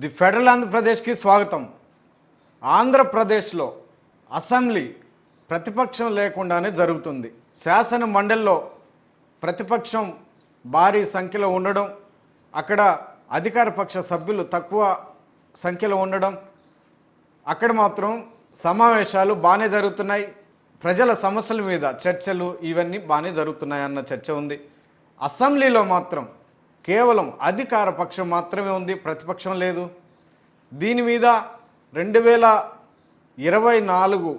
The federal ఆంధ్రప్రదేశ్కి స్వాగతం. ఆంధ్రప్రదేశ్లో అసెంబ్లీ ప్రతిపక్షం లేకుండానే జరుగుతుంది. శాసన మండలిలో ప్రతిపక్షం భారీ సంఖ్యలో ఉండడం, అక్కడ అధికార పక్ష సభ్యులు తక్కువ సంఖ్యలో ఉండడం, అక్కడ మాత్రం సమావేశాలు బాగానే జరుగుతున్నాయి, ప్రజల సమస్యల మీద చర్చలు ఇవన్నీ బాగానే జరుగుతున్నాయి అన్న చర్చ ఉంది. అసెంబ్లీలో మాత్రం కేవలం అధికార పక్షం మాత్రమే ఉంది, ప్రతిపక్షం లేదు. దీని మీద 2024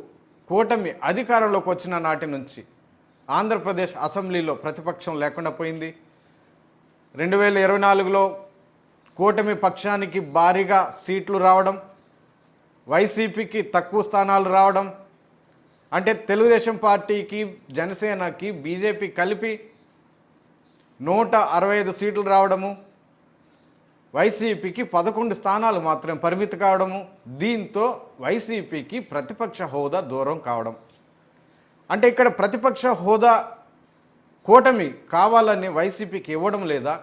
కూటమి అధికారంలోకి వచ్చిన నాటి నుంచి ఆంధ్రప్రదేశ్ అసెంబ్లీలో ప్రతిపక్షం లేకుండా పోయింది. 2024లో కూటమి పక్షానికి భారీగా సీట్లు రావడం, వైసీపీకి తక్కువ స్థానాలు రావడం, అంటే తెలుగుదేశం పార్టీకి, జనసేనకి, బీజేపీ కలిపి 165 సీట్లు రావడము, వైసీపీకి 11 స్థానాలు మాత్రం పరిమితి కావడము, దీంతో వైసీపీకి ప్రతిపక్ష హోదా దూరం కావడం. అంటే ఇక్కడ ప్రతిపక్ష హోదా కూటమి కావాలని వైసీపీకి ఇవ్వడం లేదా?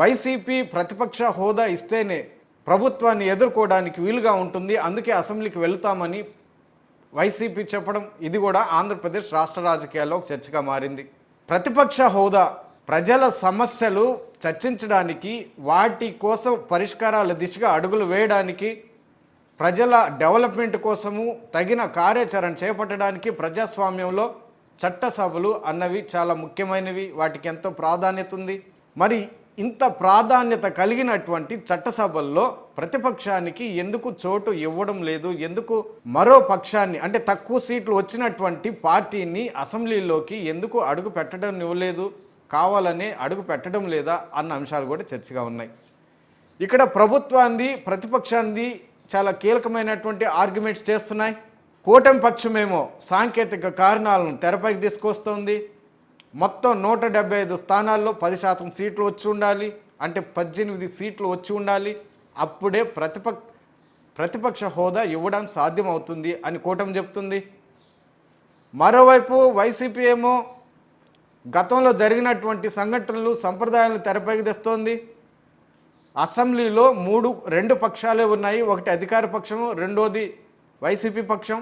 వైసీపీ ప్రతిపక్ష హోదా ఇస్తేనే ప్రభుత్వాన్ని ఎదుర్కోవడానికి వీలుగా ఉంటుంది, అందుకే అసెంబ్లీకి వెళుతామని వైసీపీ చెప్పడం, ఇది కూడా ఆంధ్రప్రదేశ్ రాష్ట్ర రాజకీయాల్లో ఒక చర్చగా మారింది. ప్రతిపక్ష హోదా ప్రజల సమస్యలు చర్చించడానికి, వాటి కోసం పరిష్కారాల దిశగా అడుగులు వేయడానికి, ప్రజల డెవలప్మెంట్ కోసము తగిన కార్యాచరణ చేపట్టడానికి ప్రజాస్వామ్యంలో చట్టసభలు అన్నవి చాలా ముఖ్యమైనవి, వాటికి ఎంతో ప్రాధాన్యత ఉంది. మరి ఇంత ప్రాధాన్యత కలిగినటువంటి చట్టసభల్లో ప్రతిపక్షానికి ఎందుకు చోటు ఇవ్వడం లేదు? ఎందుకు మరో పక్షాన్ని, అంటే తక్కువ సీట్లు వచ్చినటువంటి పార్టీని అసెంబ్లీలోకి ఎందుకు అడుగు పెట్టడం ఇవ్వలేదు, కావాలనే అడుగు పెట్టడం లేదా అన్న అంశాలు కూడా చర్చగా ఉన్నాయి. ఇక్కడ ప్రభుత్వాన్ని, ప్రతిపక్షాన్ని చాలా కీలకమైనటువంటి ఆర్గ్యుమెంట్స్ చేస్తున్నాయి. కూటమి పక్షమేమో సాంకేతిక కారణాలను తెరపైకి తీసుకొస్తోంది. మొత్తం 175 స్థానాల్లో 10% సీట్లు వచ్చి ఉండాలి, అంటే 18 సీట్లు వచ్చి ఉండాలి, అప్పుడే ప్రతిపక్ష హోదా ఇవ్వడం సాధ్యమవుతుంది అని కూటమి చెప్తుంది. మరోవైపు వైసీపీ ఏమో గతంలో జరిగినటువంటి సంఘటనలు, సంప్రదాయాలను తెరపైకి తెస్తోంది. అసెంబ్లీలో 2 పక్షాలే ఉన్నాయి, ఒకటి అధికార పక్షము, రెండోది వైసీపీ పక్షం.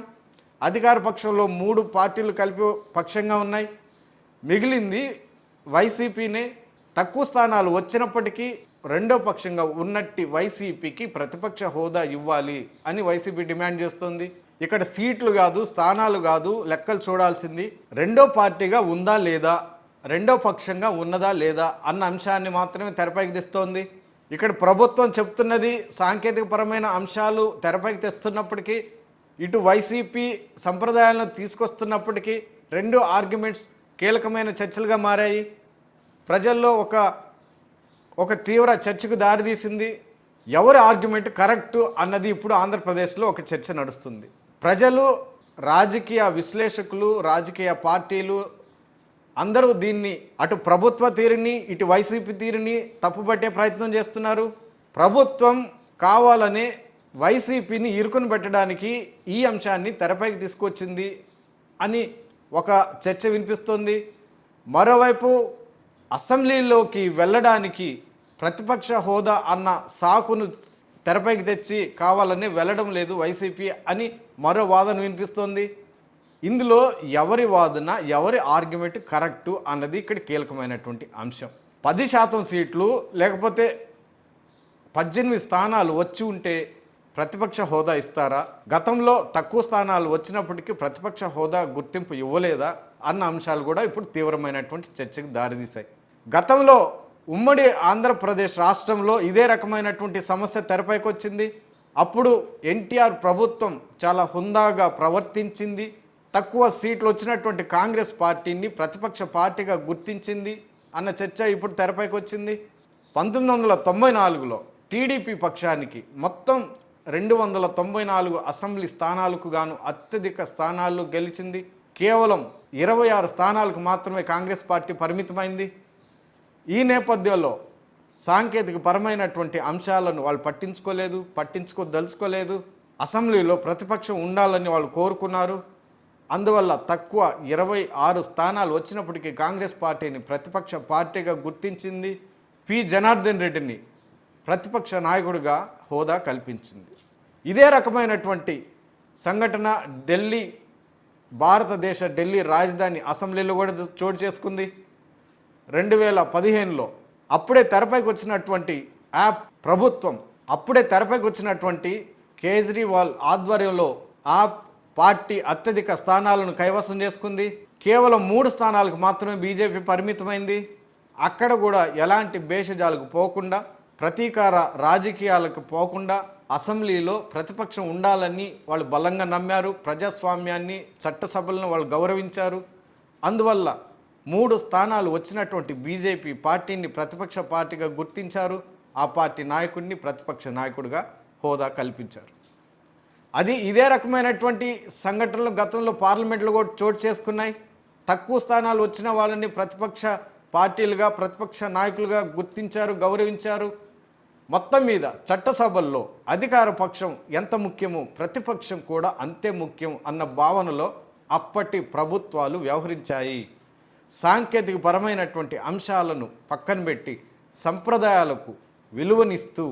అధికార పక్షంలో 3 పార్టీలు కలిపి పక్షంగా ఉన్నాయి, మిగిలింది వైసీపీనే. తక్కువ స్థానాలు వచ్చినప్పటికీ రెండో పక్షంగా ఉన్నట్టి వైసీపీకి ప్రతిపక్ష హోదా ఇవ్వాలి అని వైసీపీ డిమాండ్ చేస్తుంది. ఇక్కడ సీట్లు కాదు, స్థానాలు కాదు, లెక్కలు చూడాల్సింది రెండో పార్టీగా ఉందా లేదా, రెండో పక్షంగా ఉన్నదా లేదా అన్న అంశాన్ని మాత్రమే తెరపైకి తెస్తోంది. ఇక్కడ ప్రభుత్వం చెప్తున్నది సాంకేతికపరమైన అంశాలు తెరపైకి తెస్తున్నప్పటికీ, ఇటు వైసీపీ సంప్రదాయాలను తీసుకొస్తున్నప్పటికీ 2 ఆర్గ్యుమెంట్స్ కీలకమైన చర్చలుగా మారాయి. ప్రజల్లో ఒక తీవ్ర చర్చకు దారితీసింది. ఎవరి ఆర్గ్యుమెంట్ కరెక్టు అన్నది ఇప్పుడు ఆంధ్రప్రదేశ్లో ఒక చర్చ నడుస్తుంది. ప్రజలు, రాజకీయ విశ్లేషకులు, రాజకీయ పార్టీలు అందరూ దీన్ని, అటు ప్రభుత్వ తీరుని, ఇటు వైసీపీ తీరుని తప్పుపట్టే ప్రయత్నం చేస్తున్నారు. ప్రభుత్వం కావాలనే వైసీపీని ఇరుకుని పెట్టడానికి ఈ అంశాన్ని తెరపైకి తీసుకొచ్చింది అని ఒక చర్చ వినిపిస్తోంది. మరోవైపు అసెంబ్లీలోకి వెళ్ళడానికి ప్రతిపక్ష హోదా అన్న సాకును తెరపైకి తెచ్చి కావాలని వెళ్ళడం లేదు వైసీపీ అని మరో వాదన వినిపిస్తోంది. ఇందులో ఎవరి వాదన, ఎవరి ఆర్గ్యుమెంట్ కరెక్టు అన్నది ఇక్కడ కీలకమైనటువంటి అంశం. 10% సీట్లు లేకపోతే 18 స్థానాలు వచ్చి ఉంటే ప్రతిపక్ష హోదా ఇస్తారా? గతంలో తక్కువ స్థానాలు వచ్చినప్పటికీ ప్రతిపక్ష హోదా గుర్తింపు ఇవ్వలేదా అన్న అంశాలు కూడా ఇప్పుడు తీవ్రమైనటువంటి చర్చకు దారితీశాయి. గతంలో ఉమ్మడి ఆంధ్రప్రదేశ్ రాష్ట్రంలో ఇదే రకమైనటువంటి సమస్య తెరపైకి వచ్చింది. అప్పుడు ఎన్టీఆర్ ప్రభుత్వం చాలా హుందాగా ప్రవర్తించింది, తక్కువ సీట్లు వచ్చినటువంటి కాంగ్రెస్ పార్టీని ప్రతిపక్ష పార్టీగా గుర్తించింది అన్న చర్చ ఇప్పుడు తెరపైకి వచ్చింది. 1994లో టీడీపీ పక్షానికి మొత్తం 294 అసెంబ్లీ స్థానాలకు గాను అత్యధిక స్థానాలు గెలిచింది. కేవలం 26 స్థానాలకు మాత్రమే కాంగ్రెస్ పార్టీ పరిమితమైంది. ఈ నేపథ్యంలో సాంకేతిక పరమైనటువంటి అంశాలను వాళ్ళు పట్టించుకోదలుచుకోలేదు. అసెంబ్లీలో ప్రతిపక్షం ఉండాలని వాళ్ళు కోరుకున్నారు. అందువల్ల తక్కువ 26 స్థానాలు వచ్చినప్పటికీ కాంగ్రెస్ పార్టీని ప్రతిపక్ష పార్టీగా గుర్తించింది. పి జనార్దన్ రెడ్డిని ప్రతిపక్ష నాయకుడిగా హోదా కల్పించింది. ఇదే రకమైనటువంటి సంఘటన భారతదేశ ఢిల్లీ రాజధాని అసెంబ్లీలో కూడా చోటు చేసుకుంది. 2015లో అప్పుడే తెరపైకి వచ్చినటువంటి కేజ్రీవాల్ ఆధ్వర్యంలో ఆ పార్టీ అత్యధిక స్థానాలను కైవసం చేసుకుంది. కేవలం 3 స్థానాలకు మాత్రమే బీజేపీ పరిమితమైంది. అక్కడ కూడా ఎలాంటి భేషజాలకు పోకుండా, ప్రతీకార రాజకీయాలకు పోకుండా అసెంబ్లీలో ప్రతిపక్షం ఉండాలని వాళ్ళు బలంగా నమ్మారు. ప్రజాస్వామ్యాన్ని, చట్టసభలను వాళ్ళు గౌరవించారు. అందువల్ల 3 స్థానాలు వచ్చినటువంటి బీజేపీ పార్టీని ప్రతిపక్ష పార్టీగా గుర్తించారు. ఆ పార్టీ నాయకుడిని ప్రతిపక్ష నాయకుడిగా హోదా కల్పించారు. ఇదే రకమైనటువంటి సంఘటనలు గతంలో పార్లమెంట్లో కూడా చోటు చేసుకున్నాయి. తక్కువ స్థానాలు వచ్చిన వాళ్ళని ప్రతిపక్ష పార్టీలుగా, ప్రతిపక్ష నాయకులుగా గుర్తించారు, గౌరవించారు. మొత్తం మీద చట్టసభల్లో అధికార పక్షం ఎంత ముఖ్యమో ప్రతిపక్షం కూడా అంతే ముఖ్యం అన్న భావనలో అప్పటి ప్రభుత్వాలు వ్యవహరించాయి. సాంకేతిక పరమైనటువంటి అంశాలను పక్కన పెట్టి సంప్రదాయాలకు విలువనిస్తూ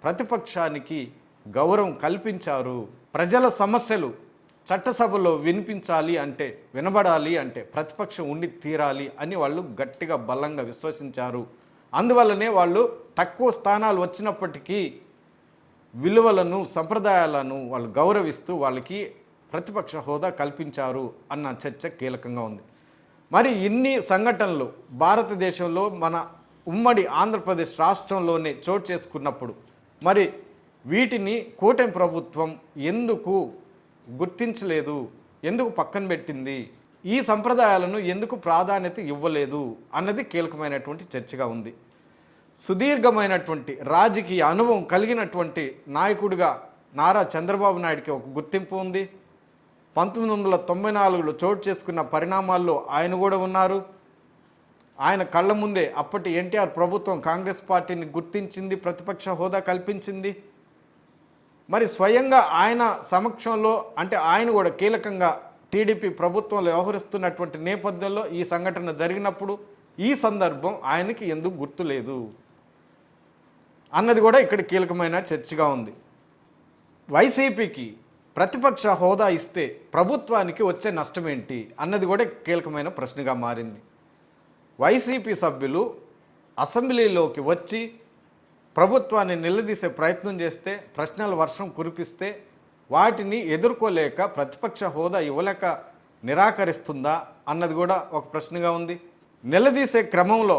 ప్రతిపక్షానికి గౌరవం కల్పించారు. ప్రజల సమస్యలు చట్టసభలో వినబడాలి అంటే ప్రతిపక్షం ఉండి తీరాలి అని వాళ్ళు గట్టిగా బలంగా విశ్వసించారు. అందువల్లనే వాళ్ళు తక్కువ స్థానాలు వచ్చినప్పటికీ విలువలను, సంప్రదాయాలను వాళ్ళు గౌరవిస్తూ వాళ్ళకి ప్రతిపక్ష హోదా కల్పించారు అన్న చర్చ కీలకంగా ఉంది. మరి ఇన్ని సంఘటనలు భారతదేశంలో మన ఉమ్మడి ఆంధ్రప్రదేశ్ రాష్ట్రంలోనే చోటు చేసుకున్నప్పుడు మరి వీటిని కూటమి ప్రభుత్వం ఎందుకు గుర్తించలేదు, ఎందుకు పక్కన పెట్టింది, ఈ సంప్రదాయాలను ఎందుకు ప్రాధాన్యత ఇవ్వలేదు అన్నది కీలకమైనటువంటి చర్చగా ఉంది. సుదీర్ఘమైనటువంటి రాజకీయ అనుభవం కలిగినటువంటి నాయకుడిగా నారా చంద్రబాబు నాయుడికి ఒక గుర్తింపు ఉంది. 1994లో చోటు చేసుకున్న పరిణామాల్లో ఆయన కూడా ఉన్నారు. ఆయన కళ్ళ ముందే అప్పటి ఎన్టీఆర్ ప్రభుత్వం కాంగ్రెస్ పార్టీని గుర్తించింది, ప్రతిపక్ష హోదా కల్పించింది. మరి స్వయంగా ఆయన సమక్షంలో ఆయన కూడా కీలకంగా టీడీపీ ప్రభుత్వంలో వ్యవహరిస్తున్నటువంటి నేపథ్యంలో ఈ సంఘటన జరిగినప్పుడు ఈ సందర్భం ఆయనకి ఎందుకు గుర్తులేదు అన్నది కూడా ఇక్కడ కీలకమైన చర్చగా ఉంది. వైసీపీకి ప్రతిపక్ష హోదా ఇస్తే ప్రభుత్వానికి వచ్చే నష్టం ఏంటి అన్నది కూడా కీలకమైన ప్రశ్నగా మారింది. వైసీపీ సభ్యులు అసెంబ్లీలోకి వచ్చి ప్రభుత్వాన్ని నిలదీసే ప్రయత్నం చేస్తే, ప్రశ్నల వర్షం కురిపిస్తే వాటిని ఎదుర్కోలేక ప్రతిపక్ష హోదా ఇవ్వలేక నిరాకరిస్తుందా అన్నది కూడా ఒక ప్రశ్నగా ఉంది. నిలదీసే క్రమంలో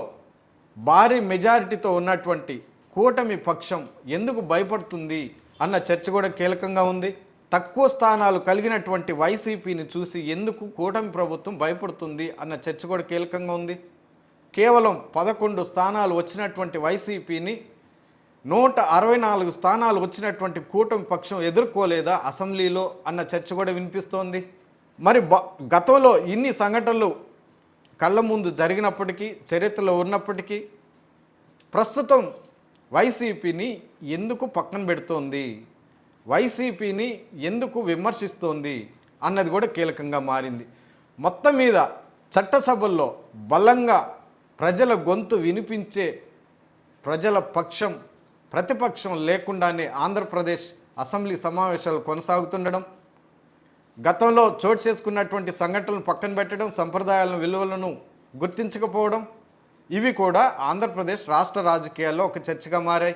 భారీ మెజారిటీతో ఉన్నటువంటి కూటమి పక్షం ఎందుకు భయపడుతుంది అన్న చర్చ కూడా కీలకంగా ఉంది. తక్కువ స్థానాలు కలిగినటువంటి వైసీపీని చూసి ఎందుకు కూటమి ప్రభుత్వం భయపడుతుంది అన్న చర్చ కూడా కీలకంగా ఉంది. కేవలం 11 స్థానాలు వచ్చినటువంటి వైసీపీని 164 స్థానాలు వచ్చినటువంటి కూటమి పక్షం ఎదుర్కోలేదా అసెంబ్లీలో అన్న చర్చ కూడా వినిపిస్తోంది. మరి గతంలో ఇన్ని సంఘటనలు కళ్ళ ముందు జరిగినప్పటికీ, చరిత్రలో ఉన్నప్పటికీ ప్రస్తుతం వైసీపీని ఎందుకు పక్కన పెడుతోంది, వైసీపీని ఎందుకు విమర్శిస్తోంది అన్నది కూడా కీలకంగా మారింది. మొత్తం మీద చట్టసభల్లో బలంగా ప్రజల గొంతు వినిపించే ప్రజల పక్షం, ప్రతిపక్షం లేకుండానే ఆంధ్రప్రదేశ్ అసెంబ్లీ సమావేశాలు కొనసాగుతుండడం, గతంలో చోటు చేసుకున్నటువంటి సంఘటనలు పక్కన పెట్టడం, సంప్రదాయాలను, విలువలను గుర్తించకపోవడం, ఇవి కూడా ఆంధ్రప్రదేశ్ రాష్ట్ర రాజకీయాల్లో ఒక చర్చగా మారాయి.